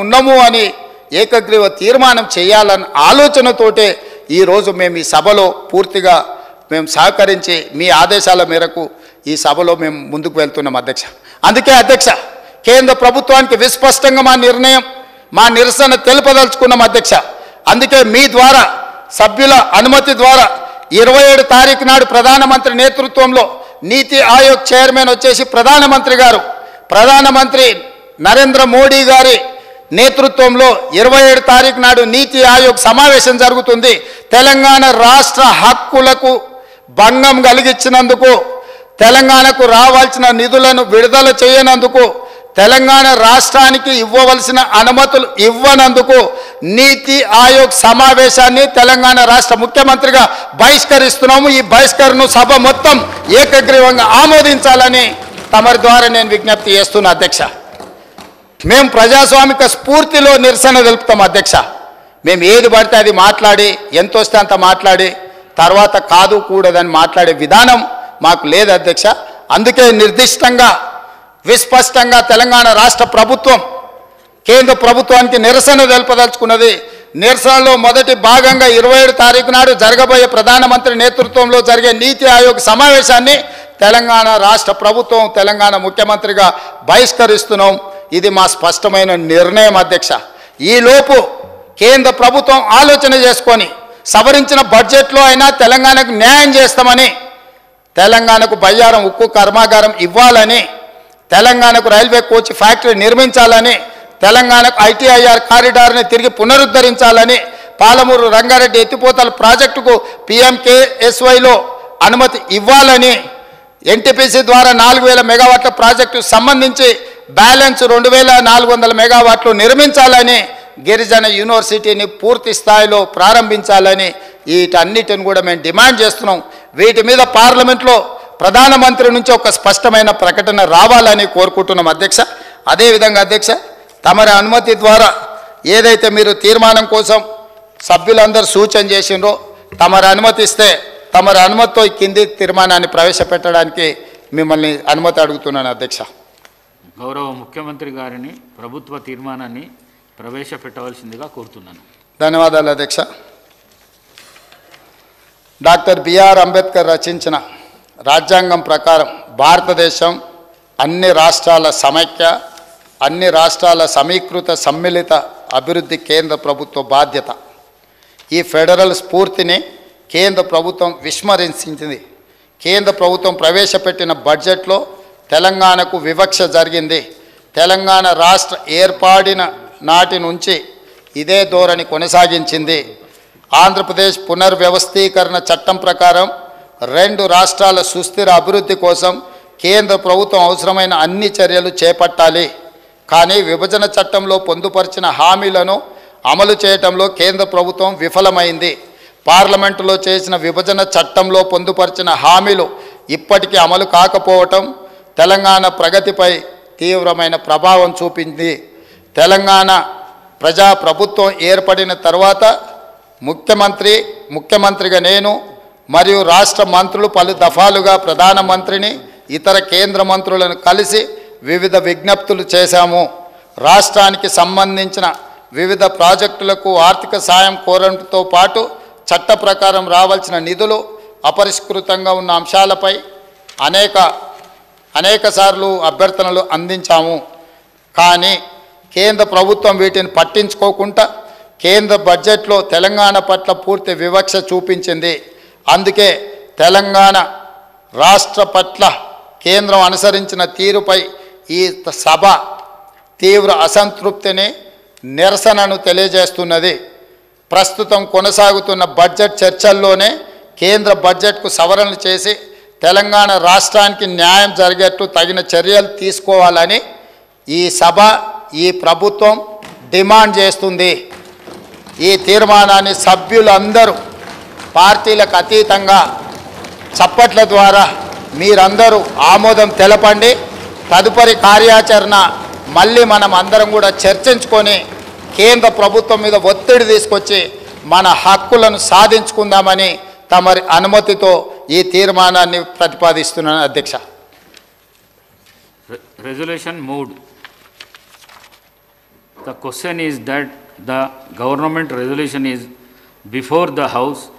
ఉన్నాము అని ఏకగ్రీవ తీర్మానం చేయాలన్న ఆలోచనతోటే ఈరోజు మేము ఈ సభలో పూర్తిగా మేము సహకరించి మీ ఆదేశాల మేరకు ఈ సభలో మేము ముందుకు వెళ్తున్నాం అధ్యక్ష. అందుకే అధ్యక్ష, కేంద్ర ప్రభుత్వానికి విస్పష్టంగా మా నిర్ణయం, మా నిరసన తెలుపదలుచుకున్నాం అధ్యక్ష. అందుకే మీ ద్వారా సభ్యుల అనుమతి ద్వారా 27 తారీఖు నాడు ప్రధానమంత్రి నేతృత్వంలో నీతి ఆయోగ్ చైర్మన్ వచ్చేసి ప్రధానమంత్రి నరేంద్ర మోడీ గారి నేతృత్వంలో 27 తారీఖు నాడు నీతి ఆయోగ్ సమావేశం జరుగుతుంది. తెలంగాణ రాష్ట్ర హక్కులకు భంగం కలిగించినందుకు, తెలంగాణకు రావాల్సిన నిధులను విడుదల చేయనందుకు, తెలంగాణ రాష్ట్రానికి ఇవ్వవలసిన అనుమతులు ఇవ్వనందుకు నీతి ఆయోగ్ సమావేశాన్ని తెలంగాణ రాష్ట్ర ముఖ్యమంత్రిగా బహిష్కరిస్తున్నాము. ఈ బహిష్కరణను సభ మొత్తం ఏకగ్రీవంగా ఆమోదించాలని తమరి ద్వారా నేను విజ్ఞప్తి చేస్తున్నా అధ్యక్ష. మేము ప్రజాస్వామిక స్ఫూర్తిలో నిరసన తెలుపుతాం అధ్యక్ష. మేము ఏది పడితే అది మాట్లాడి, ఎంత వస్తే అంత మాట్లాడి తర్వాత కాదు కూడదని మాట్లాడే విధానం మాకు లేదు అధ్యక్ష. అందుకే నిర్దిష్టంగా విస్పష్టంగా తెలంగాణ రాష్ట్ర ప్రభుత్వం కేంద్ర ప్రభుత్వానికి నిరసన తెలుపదలుచుకున్నది. నిరసనలో మొదటి భాగంగా 27 తారీఖు నాడు జరగబోయే ప్రధానమంత్రి నేతృత్వంలో జరిగే నీతి ఆయోగ్ సమావేశాన్ని తెలంగాణ రాష్ట్ర ప్రభుత్వం, తెలంగాణ ముఖ్యమంత్రిగా బహిష్కరిస్తున్నాం. ఇది మా స్పష్టమైన నిర్ణయం అధ్యక్ష. ఈలోపు కేంద్ర ప్రభుత్వం ఆలోచన చేసుకొని సవరించిన బడ్జెట్లో అయినా తెలంగాణకు న్యాయం చేస్తామని, తెలంగాణకు బయ్యారం ఉక్కు కర్మాగారం ఇవ్వాలని, తెలంగాణకు రైల్వే కోచ్ ఫ్యాక్టరీ నిర్మించాలని, తెలంగాణకు ఐటీఐఆర్ కారిడార్ని తిరిగి పునరుద్ధరించాలని, పాలమూరు రంగారెడ్డి ఎత్తిపోతల ప్రాజెక్టుకు PMKSYలో అనుమతి ఇవ్వాలని, ఎన్టీపీసీ ద్వారా 4000 మెగావాట్ల ప్రాజెక్టు సంబంధించి బ్యాలెన్స్ 2400 మెగావాట్లు నిర్మించాలని, గిరిజన యూనివర్సిటీని పూర్తి స్థాయిలో ప్రారంభించాలని వీటన్నిటిని కూడా మేము డిమాండ్ చేస్తున్నాం. వీటి మీద పార్లమెంట్లో ప్రధానమంత్రి నుంచి ఒక స్పష్టమైన ప్రకటన రావాలని కోరుకుంటున్నాం అధ్యక్ష. అదేవిధంగా అధ్యక్ష, తమరి అనుమతి ద్వారా ఏదైతే మీరు తీర్మానం కోసం సభ్యులందరూ సూచన చేసిండ్రో, తమరి అనుమతిస్తే తమరి అనుమతితో ఈ కింది తీర్మానాన్ని ప్రవేశపెట్టడానికి మిమ్మల్ని అనుమతి అడుగుతున్నాను అధ్యక్ష. గౌరవ ముఖ్యమంత్రి గారిని ప్రభుత్వ తీర్మానాన్ని ప్రవేశపెట్టవలసిందిగా కోరుతున్నాను. ధన్యవాదాలు అధ్యక్ష. డాక్టర్ బిఆర్ అంబేద్కర్ రచించిన రాజ్యాంగం ప్రకారం భారతదేశం అన్ని రాష్ట్రాల సమైక్య, అన్ని రాష్ట్రాల సమీకృత సమ్మిళిత అభివృద్ధి కేంద్ర ప్రభుత్వ బాధ్యత. ఈ ఫెడరల్ స్ఫూర్తిని కేంద్ర ప్రభుత్వం విస్మరించింది. కేంద్ర ప్రభుత్వం ప్రవేశపెట్టిన బడ్జెట్లో తెలంగాణకు వివక్ష జరిగింది. తెలంగాణ రాష్ట్ర ఏర్పడిన నాటి నుంచి ఇదే ధోరణి కొనసాగించింది. ఆంధ్రప్రదేశ్ పునర్వ్యవస్థీకరణ చట్టం ప్రకారం 2 రాష్ట్రాల సుస్థిర అభివృద్ధి కోసం కేంద్ర ప్రభుత్వం అవసరమైన అన్ని చర్యలు చేపట్టాలి. కానీ విభజన చట్టంలో పొందుపరిచిన హామీలను అమలు చేయడంలో కేంద్ర ప్రభుత్వం విఫలమైంది. పార్లమెంటులో చేసిన విభజన చట్టంలో పొందుపరిచిన హామీలు ఇప్పటికీ అమలు కాకపోవటం తెలంగాణ ప్రగతిపై తీవ్రమైన ప్రభావం చూపింది. తెలంగాణ ప్రజాప్రభుత్వం ఏర్పడిన తర్వాత ముఖ్యమంత్రిగా నేను మరియు రాష్ట్ర మంత్రులు పలు దఫాలుగా ప్రధానమంత్రిని, ఇతర కేంద్ర మంత్రులను కలిసి వివిధ విజ్ఞప్తులు చేశాము. రాష్ట్రానికి సంబంధించిన వివిధ ప్రాజెక్టులకు ఆర్థిక సాయం కోరడంతో పాటు చట్ట ప్రకారం రావాల్సిన నిధులు అపరిష్కృతంగా ఉన్న అంశాలపై అనేక సార్లు అభ్యర్థనలు అందించాము. కానీ కేంద్ర ప్రభుత్వం వీటిని పట్టించుకోకుండా కేంద్ర బడ్జెట్లో తెలంగాణ పట్ల పూర్తి వివక్ష చూపించింది. అందుకే తెలంగాణ రాష్ట్ర పట్ల కేంద్రం అనుసరించిన తీరుపై ఈ సభ తీవ్ర అసంతృప్తిని, నిరసనను తెలియజేస్తున్నది. ప్రస్తుతం కొనసాగుతున్న బడ్జెట్ చర్చల్లోనే కేంద్ర బడ్జెట్కు సవరణలు చేసి తెలంగాణ రాష్ట్రానికి న్యాయం జరిగేట్టు తగిన చర్యలు తీసుకోవాలని ఈ సభ, ఈ ప్రభుత్వం డిమాండ్ చేస్తుంది. ఈ తీర్మానాన్ని సభ్యులందరూ పార్టీలకు అతీతంగా చప్పట్ల ద్వారా మీరందరూ ఆమోదం తెలపండి. తదుపరి కార్యాచరణ మళ్ళీ మనం అందరం కూడా చర్చించుకొని కేంద్ర ప్రభుత్వం మీద ఒత్తిడి తీసుకొచ్చి మన హక్కులను సాధించుకుందామని తమరి అనుమతితో ఈ తీర్మానాన్ని ప్రతిపాదిస్తున్నాను అధ్యక్ష. Resolution mood. The question is that the government resolution is before the House